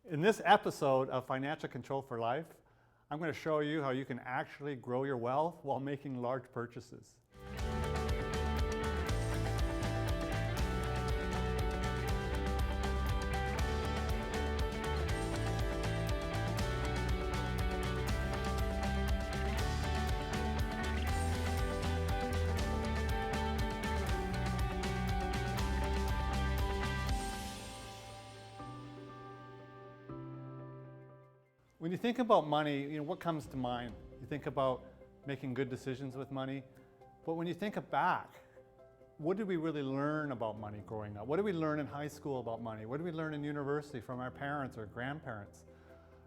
In this episode of Financial Control for Life, I'm going to show you how you can actually grow your wealth while making large purchases. When you think about money, what comes to mind? You think about making good decisions with money. But when you think back, what did we really learn about money growing up? What did we learn in high school about money? What did we learn in university from our parents or grandparents?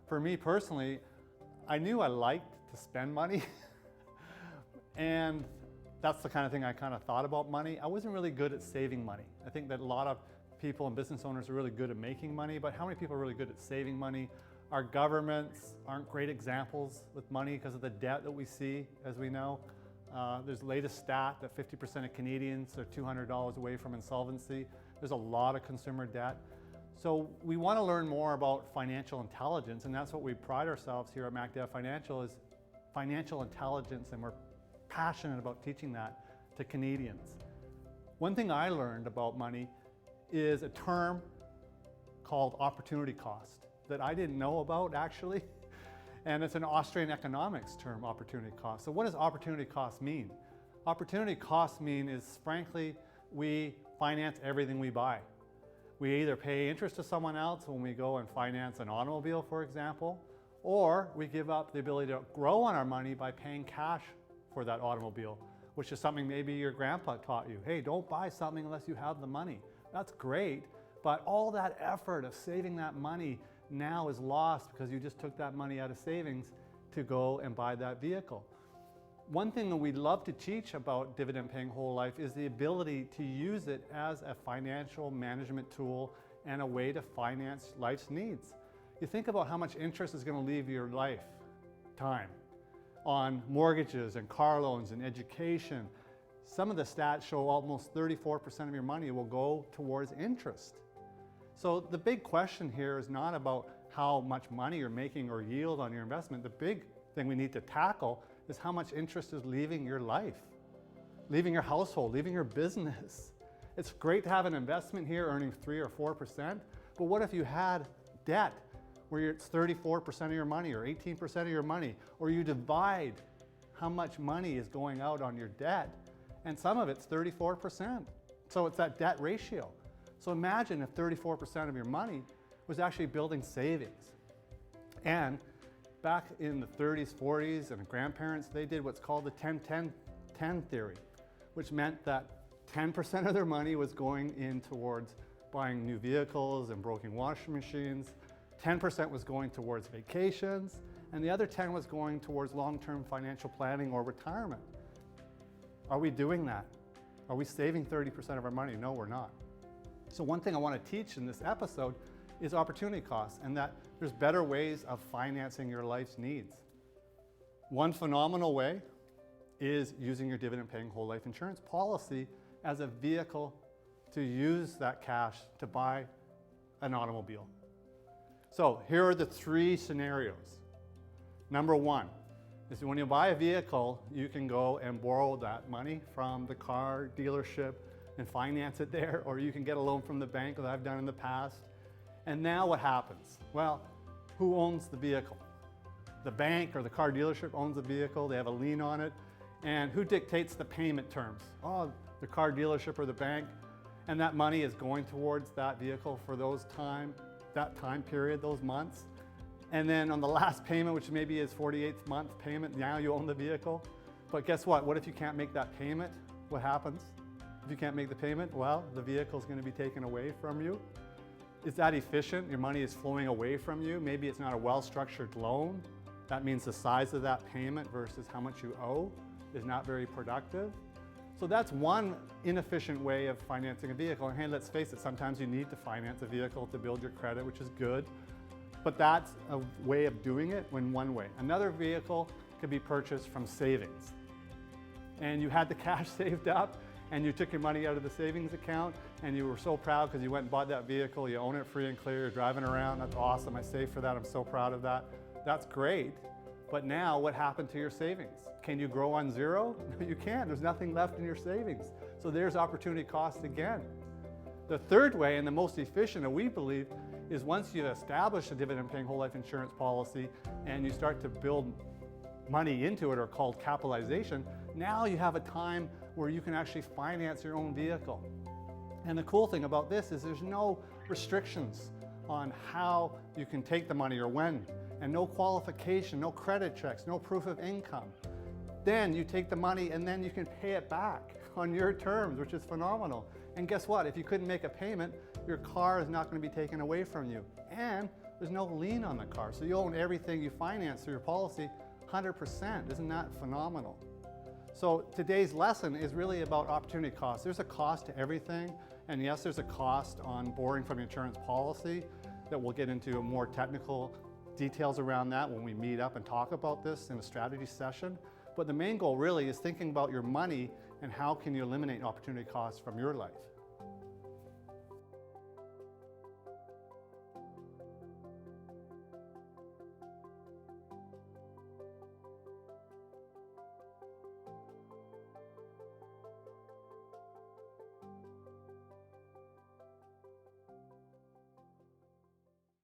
For me personally, I knew I liked to spend money. And that's the kind of thing I kind of thought about money. I wasn't really good at saving money. I think that a lot of people and business owners are really good at making money, but how many people are really good at saving money? Our governments aren't great examples with money because of the debt that we see, as we know. There's the latest stat that 50% of Canadians are $200 away from insolvency. There's a lot of consumer debt. So we want to learn more about financial intelligence, and that's what we pride ourselves here at MacDev Financial is financial intelligence, and we're passionate about teaching that to Canadians. One thing I learned about money is a term called opportunity cost that I didn't know about actually. And it's an Austrian economics term, opportunity cost. So what does opportunity cost mean? Opportunity cost mean is, frankly, we finance everything we buy. We either pay interest to someone else when we go and finance an automobile, for example, or we give up the ability to grow on our money by paying cash for that automobile, which is something maybe your grandpa taught you. Hey, don't buy something unless you have the money. That's great, but all that effort of saving that money now is lost because you just took that money out of savings to go and buy that vehicle. One thing that we love to teach about dividend paying whole life is the ability to use it as a financial management tool and a way to finance life's needs. You think about how much interest is going to leave your lifetime on mortgages and car loans and education. Some of the stats show almost 34% of your money will go towards interest. So the big question here is not about how much money you're making or yield on your investment. The big thing we need to tackle is how much interest is leaving your life, leaving your household, leaving your business. It's great to have an investment here earning 3 or 4%, but what if you had debt where it's 34% of your money or 18% of your money, or you divide how much money is going out on your debt, and some of it's 34%. So it's that debt ratio. So imagine if 34% of your money was actually building savings. And back in the 30s, 40s, and grandparents, they did what's called the 10-10-10 theory, which meant that 10% of their money was going in towards buying new vehicles and broken washing machines, 10% was going towards vacations, and the other 10 was going towards long-term financial planning or retirement. Are we doing that? Are we saving 30% of our money? No, we're not. So one thing I want to teach in this episode is opportunity costs, and that there's better ways of financing your life's needs. One phenomenal way is using your dividend paying whole life insurance policy as a vehicle to use that cash to buy an automobile. So here are the 3 scenarios. Number 1 is when you buy a vehicle, you can go and borrow that money from the car dealership and finance it there, or you can get a loan from the bank that I've done in the past. And now what happens? Well, who owns the vehicle? The bank or the car dealership owns the vehicle, they have a lien on it, and who dictates the payment terms? Oh, the car dealership or the bank, and that money is going towards that vehicle for that time period, those months. And then on the last payment, which maybe is 48th month payment, now you own the vehicle. But guess what? What if you can't make that payment? What happens? If you can't make the payment, well, the vehicle is going to be taken away from you. Is that efficient? Your money is flowing away from you. Maybe it's not a well-structured loan. That means the size of that payment versus how much you owe is not very productive. So that's one inefficient way of financing a vehicle. And hey, let's face it, sometimes you need to finance a vehicle to build your credit, which is good. But that's a way of doing it in one way. Another vehicle could be purchased from savings. And you had the cash saved up, and you took your money out of the savings account and you were so proud because you went and bought that vehicle, you own it free and clear, you're driving around, that's awesome, I saved for that, I'm so proud of that. That's great, but now what happened to your savings? Can you grow on zero? No, you can't, there's nothing left in your savings. So there's opportunity cost again. The third way, and the most efficient, and we believe, is once you establish a dividend-paying whole life insurance policy and you start to build money into it, or called capitalization, now you have a time where you can actually finance your own vehicle. And the cool thing about this is there's no restrictions on how you can take the money or when, and no qualification, no credit checks, no proof of income. Then you take the money and then you can pay it back on your terms, which is phenomenal. And guess what? If you couldn't make a payment, your car is not going to be taken away from you. And there's no lien on the car. So you own everything you finance through your policy 100%. Isn't that phenomenal? So today's lesson is really about opportunity cost. There's a cost to everything. And yes, there's a cost on borrowing from your insurance policy that we'll get into more technical details around that when we meet up and talk about this in a strategy session. But the main goal really is thinking about your money and how can you eliminate opportunity costs from your life.